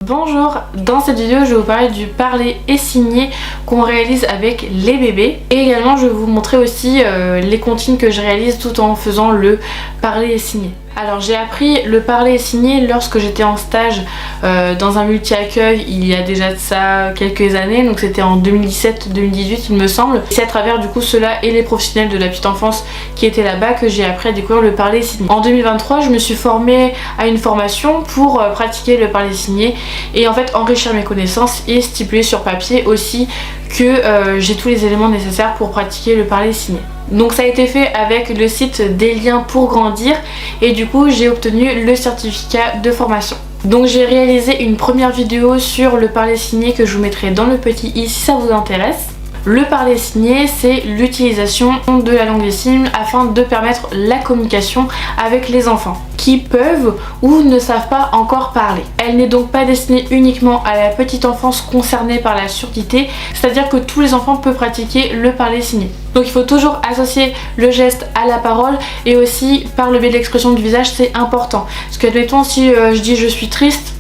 Bonjour, dans cette vidéo je vais vous parler du parler et signer qu'on réalise avec les bébés et également je vais vous montrer aussi les comptines que je réalise tout en faisant le parler et signer. Alors j'ai appris le parler et signer lorsque j'étais en stage dans un multi-accueil il y a déjà de ça quelques années, donc c'était en 2017-2018 il me semble. C'est à travers du coup cela et les professionnels de la petite enfance qui étaient là-bas que j'ai appris à découvrir le parler et signer. En 2023 je me suis formée à une formation pour pratiquer le parler et signer et en fait enrichir mes connaissances et stipuler sur papier aussi que j'ai tous les éléments nécessaires pour pratiquer le parler et signer. Donc ça a été fait avec le site Des Liens pour Grandir et du coup j'ai obtenu le certificat de formation. Donc j'ai réalisé une première vidéo sur le parler signé que je vous mettrai dans le petit i si ça vous intéresse. Le parler signé, c'est l'utilisation de la langue des signes afin de permettre la communication avec les enfants qui peuvent ou ne savent pas encore parler. Elle n'est donc pas destinée uniquement à la petite enfance concernée par la surdité, c'est-à-dire que tous les enfants peuvent pratiquer le parler signé. Donc il faut toujours associer le geste à la parole et aussi par le biais de l'expression du visage, c'est important. Parce que admettons si je dis je suis triste,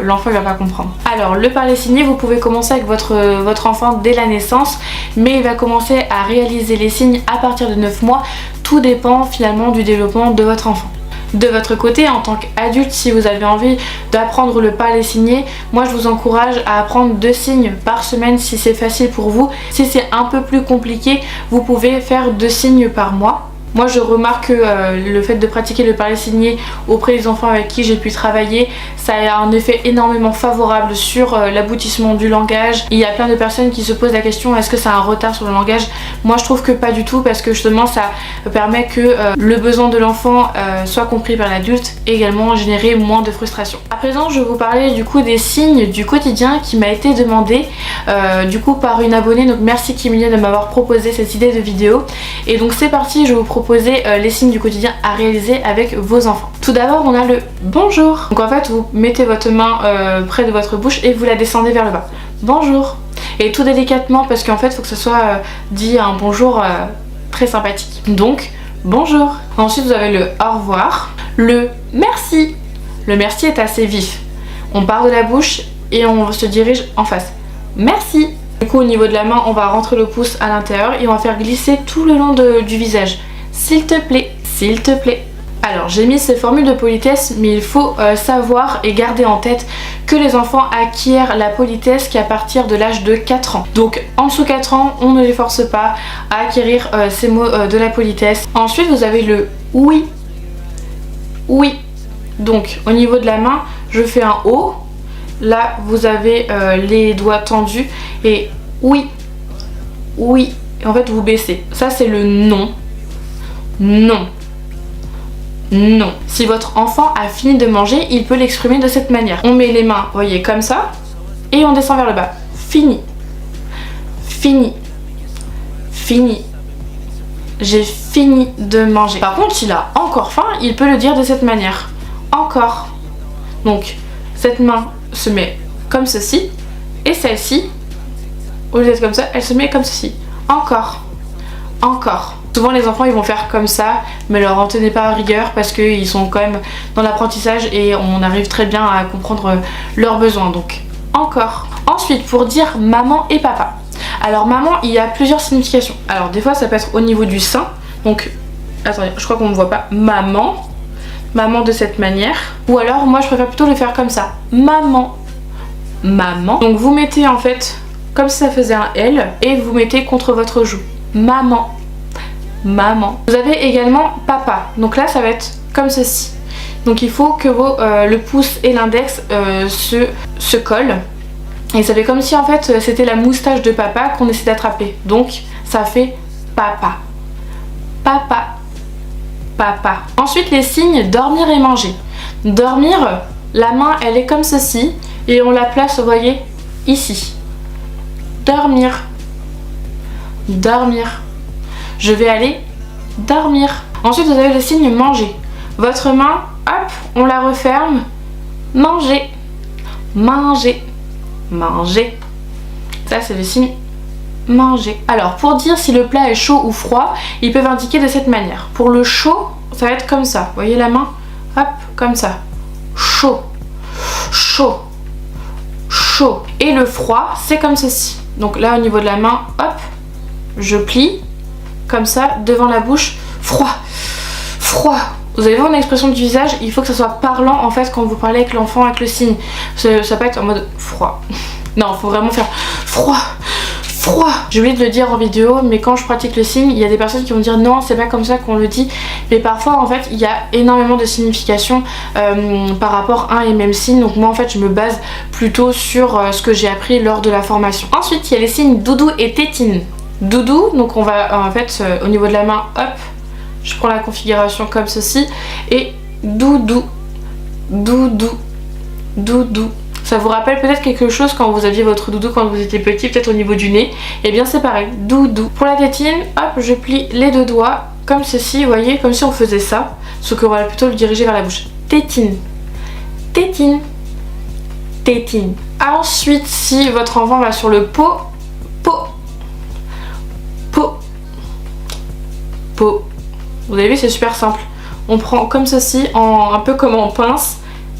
l'enfant il va pas comprendre. Alors le parler signé, vous pouvez commencer avec votre enfant dès la naissance, mais il va commencer à réaliser les signes à partir de 9 mois. Tout dépend finalement du développement de votre enfant. De votre côté, en tant qu'adulte, si vous avez envie d'apprendre le parler signé, moi je vous encourage à apprendre 2 signes par semaine si c'est facile pour vous. Si c'est un peu plus compliqué, vous pouvez faire 2 signes par mois. Moi je remarque que le fait de pratiquer le parler signé auprès des enfants avec qui j'ai pu travailler, ça a un effet énormément favorable sur l'aboutissement du langage. Il y a plein de personnes qui se posent la question est-ce que ça a un retard sur le langage? Moi je trouve que pas du tout, parce que justement ça permet que le besoin de l'enfant soit compris par l'adulte et également générer moins de frustration. À présent je vais vous parler du coup des signes du quotidien qui m'a été demandé du coup par une abonnée, donc merci Kimilia de m'avoir proposé cette idée de vidéo. Et donc c'est parti, je vous propose les signes du quotidien à réaliser avec vos enfants. Tout d'abord on a le bonjour. Donc en fait vous mettez votre main près de votre bouche et vous la descendez vers le bas. Bonjour. Et tout délicatement, parce qu'en fait il faut que ce soit dit un bonjour très sympathique. Donc bonjour. Ensuite vous avez le au revoir. Le merci. Le merci est assez vif. On part de la bouche et on se dirige en face. Merci. Du coup au niveau de la main on va rentrer le pouce à l'intérieur et on va faire glisser tout le long du visage. S'il te plaît, s'il te plaît. Alors j'ai mis ces formules de politesse, mais il faut savoir et garder en tête que les enfants acquièrent la politesse qu'à partir de l'âge de 4 ans. Donc en dessous de 4 ans, on ne les force pas à acquérir ces mots de la politesse. Ensuite vous avez le oui. Oui. Donc au niveau de la main, je fais un O. Là vous avez les doigts tendus et oui. Oui. Et en fait vous baissez. Ça c'est le non. Non. Non. Si votre enfant a fini de manger, il peut l'exprimer de cette manière. On met les mains, vous voyez, comme ça, et on descend vers le bas. Fini. Fini. Fini. J'ai fini de manger. Par contre, s'il a encore faim, il peut le dire de cette manière. Encore. Donc, cette main se met comme ceci, et celle-ci, au lieu d'être comme ça, elle se met comme ceci. Encore. Encore. Souvent les enfants ils vont faire comme ça, mais leur en tenez pas à rigueur parce qu'ils sont quand même dans l'apprentissage et on arrive très bien à comprendre leurs besoins. Donc encore. Ensuite pour dire maman et papa. Alors maman il y a plusieurs significations. Alors des fois ça peut être au niveau du sein. Donc attendez, je crois qu'on ne voit pas. Maman. Maman de cette manière. Ou alors moi je préfère plutôt le faire comme ça. Maman. Maman. Donc vous mettez en fait comme si ça faisait un L et vous mettez contre votre joue. Maman. Maman. Vous avez également papa. Donc là ça va être comme ceci. Donc il faut que le pouce et l'index se collent. Et ça fait comme si en fait c'était la moustache de papa qu'on essaie d'attraper. Donc ça fait papa. Papa. Papa. Ensuite les signes dormir et manger. Dormir, la main elle est comme ceci. Et on la place, vous voyez, ici. Dormir. Dormir. Je vais aller dormir. Ensuite vous avez le signe manger. Votre main, hop, on la referme. Manger. Manger. Manger. Ça c'est le signe manger. Alors pour dire si le plat est chaud ou froid, ils peuvent indiquer de cette manière. Pour le chaud, ça va être comme ça. Vous voyez la main? Hop, comme ça. Chaud. Chaud. chaud. Et le froid, c'est comme ceci. Donc là, au niveau de la main, hop, je plie, comme ça, devant la bouche, froid, froid. Vous avez vu mon expression du visage, il faut que ça soit parlant en fait quand vous parlez avec l'enfant, avec le signe. Ça peut être en mode froid. Non, faut vraiment faire froid, froid. J'ai oublié de le dire en vidéo, mais quand je pratique le signe, il y a des personnes qui vont dire non, c'est pas comme ça qu'on le dit. Mais parfois en fait, il y a énormément de significations par rapport à un et même signe. Donc moi en fait, je me base plutôt sur ce que j'ai appris lors de la formation. Ensuite, il y a les signes doudou et tétine. Doudou, donc on va en fait au niveau de la main, hop, je prends la configuration comme ceci et doudou, doudou, doudou. Ça vous rappelle peut-être quelque chose quand vous aviez votre doudou quand vous étiez petit, peut-être au niveau du nez. Et bien c'est pareil, doudou. Pour la tétine, hop, je plie les deux doigts comme ceci, vous voyez, comme si on faisait ça, sauf qu'on va plutôt le diriger vers la bouche. Tétine, tétine, tétine. Ensuite, si votre enfant va sur le pot, pot, pot, pot. Vous avez vu, c'est super simple. On prend comme ceci, un peu comme en pince,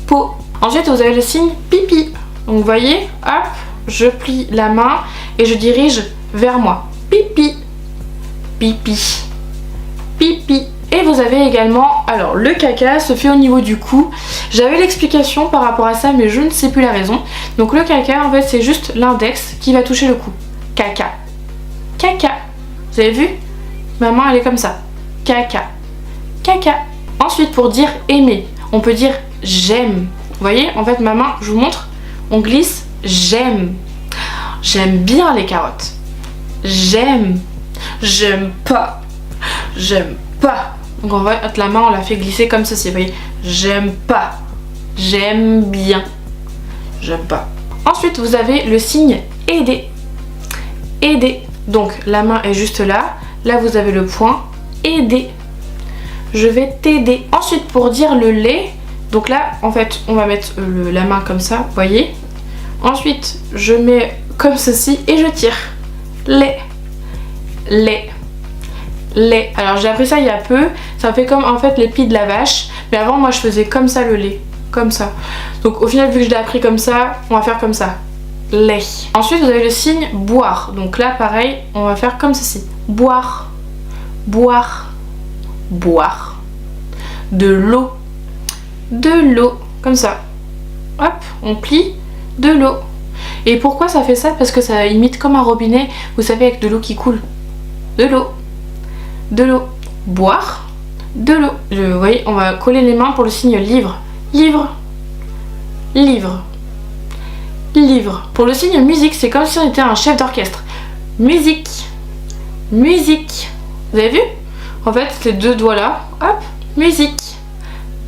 pot. Ensuite, vous avez le signe pipi. Donc vous voyez, hop, je plie la main et je dirige vers moi. Pipi, pipi, pipi. Et vous avez également, alors le caca se fait au niveau du cou. J'avais l'explication par rapport à ça, mais je ne sais plus la raison. Donc le caca, en fait, c'est juste l'index qui va toucher le cou. Caca, caca. Vous avez vu? Ma main, elle est comme ça. Caca, caca. Ensuite, pour dire aimer, on peut dire j'aime. Vous voyez, en fait, ma main, je vous montre, on glisse, j'aime. J'aime bien les carottes. J'aime. J'aime pas. J'aime pas. Donc en fait, la main, on la fait glisser comme ceci, vous voyez. J'aime pas. J'aime bien. J'aime pas. Ensuite, vous avez le signe aider. Aider. Donc, la main est juste là. Là, vous avez le point. Aider. Je vais t'aider. Ensuite, pour dire le lait, donc là, en fait, on va mettre la main comme ça, vous voyez. Ensuite, je mets comme ceci et je tire. Lait. Lait. Lait. Alors, j'ai appris ça il y a peu. Ça fait comme, en fait, les pieds de la vache. Mais avant, moi, je faisais comme ça le lait. Comme ça. Donc, au final, vu que je l'ai appris comme ça, on va faire comme ça. Lait. Ensuite, vous avez le signe boire. Donc là, pareil, on va faire comme ceci. Boire. Boire. Boire. De l'eau. De l'eau, comme ça. Hop, on plie de l'eau. Et pourquoi ça fait ça? Parce que ça imite comme un robinet, vous savez, avec de l'eau qui coule. De l'eau. De l'eau. Boire. De l'eau. Vous voyez, on va coller les mains pour le signe livre. Livre. Livre. Livre. Pour le signe musique, c'est comme si on était un chef d'orchestre. Musique. Musique. Vous avez vu? En fait, ces deux doigts là, hop, musique.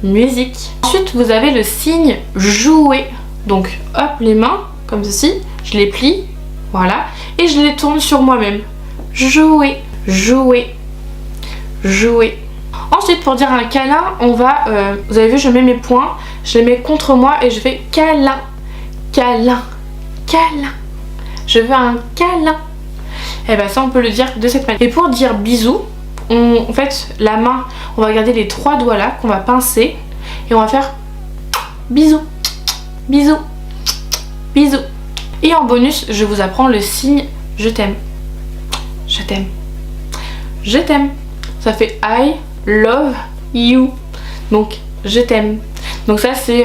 Musique. Ensuite, vous avez le signe jouer. Donc, hop, les mains, comme ceci, je les plie, voilà, et je les tourne sur moi-même. Jouer, jouer, jouer. Ensuite, pour dire un câlin, on va, vous avez vu, je mets mes poings, je les mets contre moi et je fais câlin, câlin, câlin. Je veux un câlin. Et bien ça, on peut le dire de cette manière. Et pour dire bisous, en fait, la main, on va garder les trois doigts là qu'on va pincer et on va faire bisous, bisous, bisous. Et en bonus, je vous apprends le signe je t'aime, je t'aime, je t'aime. Ça fait I love you. Donc je t'aime. Donc ça c'est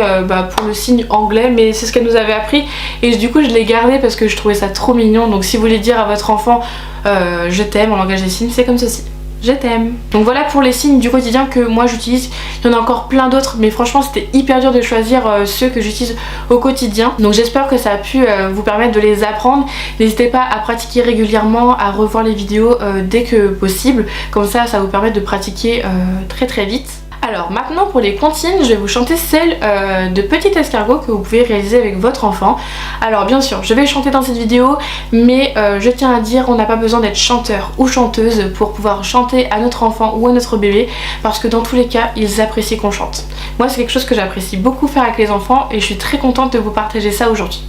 pour le signe anglais, mais c'est ce qu'elle nous avait appris et du coup je l'ai gardé parce que je trouvais ça trop mignon. Donc si vous voulez dire à votre enfant je t'aime en langage des signes, c'est comme ceci. Je t'aime. Donc voilà pour les signes du quotidien que moi j'utilise. Il y en a encore plein d'autres, mais franchement c'était hyper dur de choisir ceux que j'utilise au quotidien. Donc j'espère que ça a pu vous permettre de les apprendre. N'hésitez pas à pratiquer régulièrement, à revoir les vidéos dès que possible. Comme ça, ça vous permet de pratiquer très très vite. Alors maintenant pour les comptines, je vais vous chanter celle de Petit Escargot que vous pouvez réaliser avec votre enfant. Alors bien sûr, je vais chanter dans cette vidéo, mais je tiens à dire, on n'a pas besoin d'être chanteur ou chanteuse pour pouvoir chanter à notre enfant ou à notre bébé, parce que dans tous les cas, ils apprécient qu'on chante. Moi c'est quelque chose que j'apprécie beaucoup faire avec les enfants et je suis très contente de vous partager ça aujourd'hui.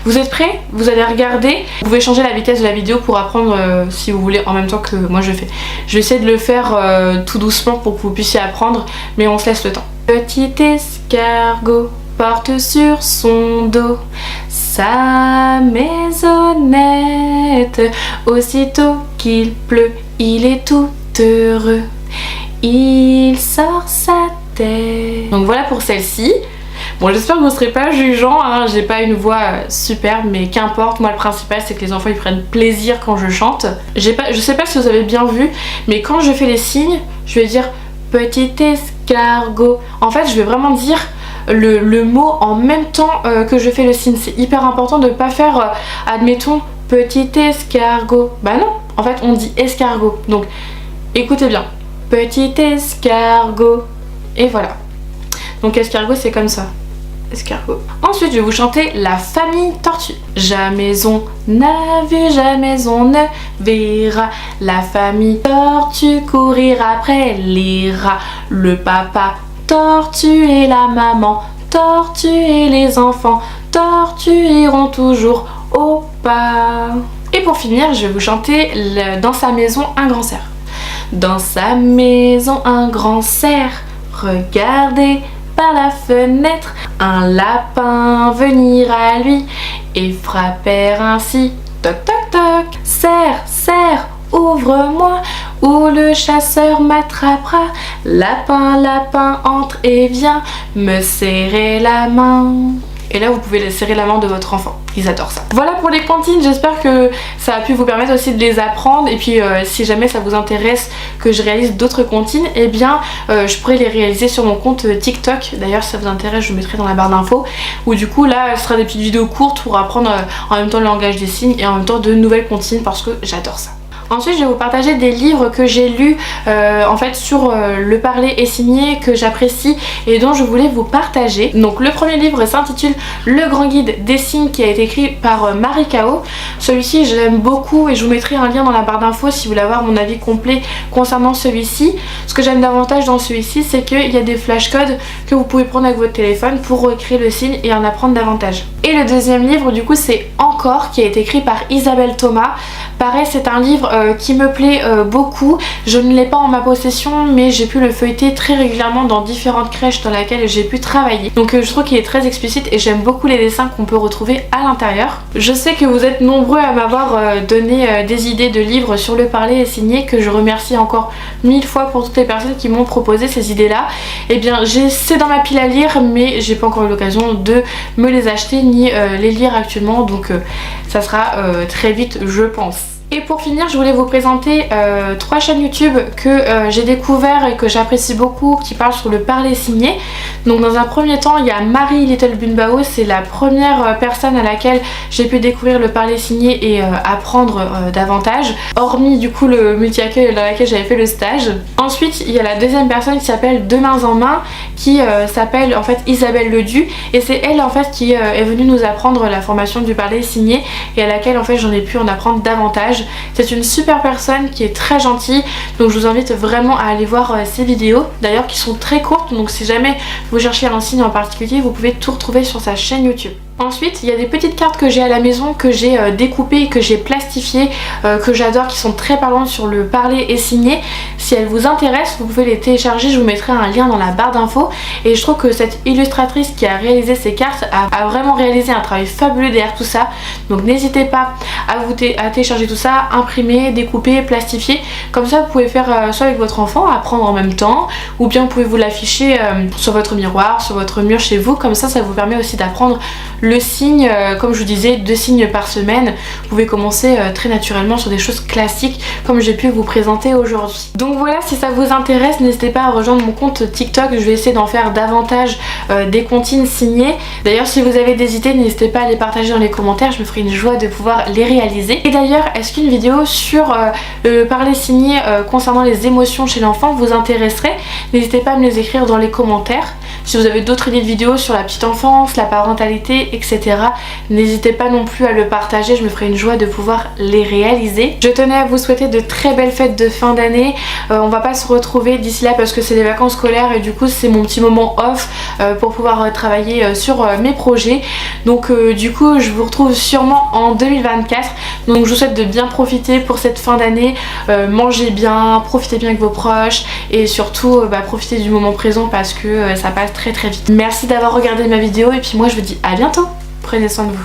Vous êtes prêts? Vous allez regarder. Vous pouvez changer la vitesse de la vidéo pour apprendre si vous voulez en même temps que moi je fais. Je vais essayer de le faire tout doucement pour que vous puissiez apprendre, mais on se laisse le temps. Petit escargot porte sur son dos sa maisonnette. Aussitôt qu'il pleut, il est tout heureux. Il sort sa tête. Donc voilà pour celle-ci. Bon, j'espère que vous ne serez pas jugeant, hein. J'ai pas une voix superbe, mais qu'importe. Moi, le principal, c'est que les enfants ils prennent plaisir quand je chante. Je sais pas si vous avez bien vu, mais quand je fais les signes, je vais dire petit escargot. En fait, je vais vraiment dire le mot en même temps que je fais le signe. C'est hyper important de ne pas faire, admettons, petit escargot. Bah non, en fait, on dit escargot. Donc, écoutez bien. Petit escargot. Et voilà. Donc escargot, c'est comme ça. Escargot. Ensuite, je vais vous chanter La famille tortue. Jamais on n'a vu, jamais on ne verra la famille tortue courir après les rats. Le papa tortue et la maman tortue et les enfants tortues iront toujours au pas. Et pour finir, je vais vous chanter Dans sa maison un grand cerf. Dans sa maison un grand cerf, regardez par la fenêtre un lapin venir à lui et frapper ainsi. Toc toc toc. Cerf, cerf, ouvre-moi ou le chasseur m'attrapera. Lapin, lapin, entre et viens me serrer la main. Et là vous pouvez serrer la main de votre enfant, ils adorent ça. Voilà pour les comptines, j'espère que ça a pu vous permettre aussi de les apprendre. Et puis si jamais ça vous intéresse que je réalise d'autres comptines, eh bien je pourrais les réaliser sur mon compte TikTok. D'ailleurs si ça vous intéresse, je vous mettrai dans la barre d'infos. Où du coup là ce sera des petites vidéos courtes pour apprendre en même temps le langage des signes et en même temps de nouvelles comptines parce que j'adore ça. Ensuite, je vais vous partager des livres que j'ai lus en fait sur le parler et signer que j'apprécie et dont je voulais vous partager. Donc le premier livre s'intitule Le grand guide des signes qui a été écrit par Marie Kao. Celui-ci je l'aime beaucoup et je vous mettrai un lien dans la barre d'infos si vous voulez avoir mon avis complet concernant celui-ci. Ce que j'aime davantage dans celui-ci, c'est qu'il y a des flashcodes que vous pouvez prendre avec votre téléphone pour recréer le signe et en apprendre davantage. Et le deuxième livre du coup c'est Encore, qui a été écrit par Isabelle Thomas. Pareil, c'est un livre qui me plaît beaucoup. Je ne l'ai pas en ma possession, mais j'ai pu le feuilleter très régulièrement dans différentes crèches dans lesquelles j'ai pu travailler. Donc je trouve qu'il est très explicite et j'aime beaucoup les dessins qu'on peut retrouver à l'intérieur. Je sais que vous êtes nombreux à m'avoir donné des idées de livres sur le parler et signer, que je remercie encore 1000 fois pour toutes les personnes qui m'ont proposé ces idées-là. Et bien c'est dans ma pile à lire, mais j'ai pas encore eu l'occasion de me les acheter ni les lire actuellement, donc ça sera très vite je pense. Et pour finir, je voulais vous présenter 3 chaînes YouTube que j'ai découvert et que j'apprécie beaucoup, qui parlent sur le parler signé. Donc dans un premier temps, il y a Marie Little Bunbao, c'est la première personne à laquelle j'ai pu découvrir le parler signé et apprendre davantage, hormis du coup le multi-accueil dans laquelle j'avais fait le stage. Ensuite, il y a la deuxième personne qui s'appelle De mains en main, qui s'appelle en fait Isabelle Ledu, et c'est elle en fait qui est venue nous apprendre la formation du parler signé et à laquelle en fait j'en ai pu en apprendre davantage. C'est une super personne qui est très gentille, donc je vous invite vraiment à aller voir ses vidéos, d'ailleurs qui sont très courtes, donc si jamais vous cherchez un signe en particulier, vous pouvez tout retrouver sur sa chaîne YouTube. Ensuite, il y a des petites cartes que j'ai à la maison, que j'ai découpées, que j'ai plastifiées, que j'adore, qui sont très parlantes sur le parler et signer. Si elles vous intéressent, vous pouvez les télécharger, je vous mettrai un lien dans la barre d'infos. Et je trouve que cette illustratrice qui a réalisé ces cartes a vraiment réalisé un travail fabuleux derrière tout ça. Donc n'hésitez pas à télécharger tout ça, imprimer, découper, plastifier. Comme ça vous pouvez faire soit avec votre enfant, apprendre en même temps, ou bien vous pouvez vous l'afficher sur votre miroir, sur votre mur chez vous. Comme ça vous permet aussi d'apprendre le signe, comme je vous disais, 2 signes par semaine. Vous pouvez commencer très naturellement sur des choses classiques comme j'ai pu vous présenter aujourd'hui. Donc voilà, si ça vous intéresse, n'hésitez pas à rejoindre mon compte TikTok. Je vais essayer d'en faire davantage des comptines signées. D'ailleurs, si vous avez des idées, n'hésitez pas à les partager dans les commentaires. Je me ferai une joie de pouvoir les réaliser. Et d'ailleurs, est-ce qu'une vidéo sur le parler signé concernant les émotions chez l'enfant vous intéresserait? N'hésitez pas à me les écrire dans les commentaires. Si vous avez d'autres idées de vidéos sur la petite enfance, la parentalité, etc., n'hésitez pas non plus à le partager, je me ferai une joie de pouvoir les réaliser. Je tenais à vous souhaiter de très belles fêtes de fin d'année. On va pas se retrouver d'ici là parce que c'est les vacances scolaires et du coup c'est mon petit moment off pour pouvoir travailler sur mes projets. Donc du coup je vous retrouve sûrement en 2024. Donc je vous souhaite de bien profiter pour cette fin d'année. Mangez bien, profitez bien avec vos proches et surtout profitez du moment présent parce que ça passe très très vite. Merci d'avoir regardé ma vidéo et puis moi je vous dis à bientôt. Prenez soin de vous.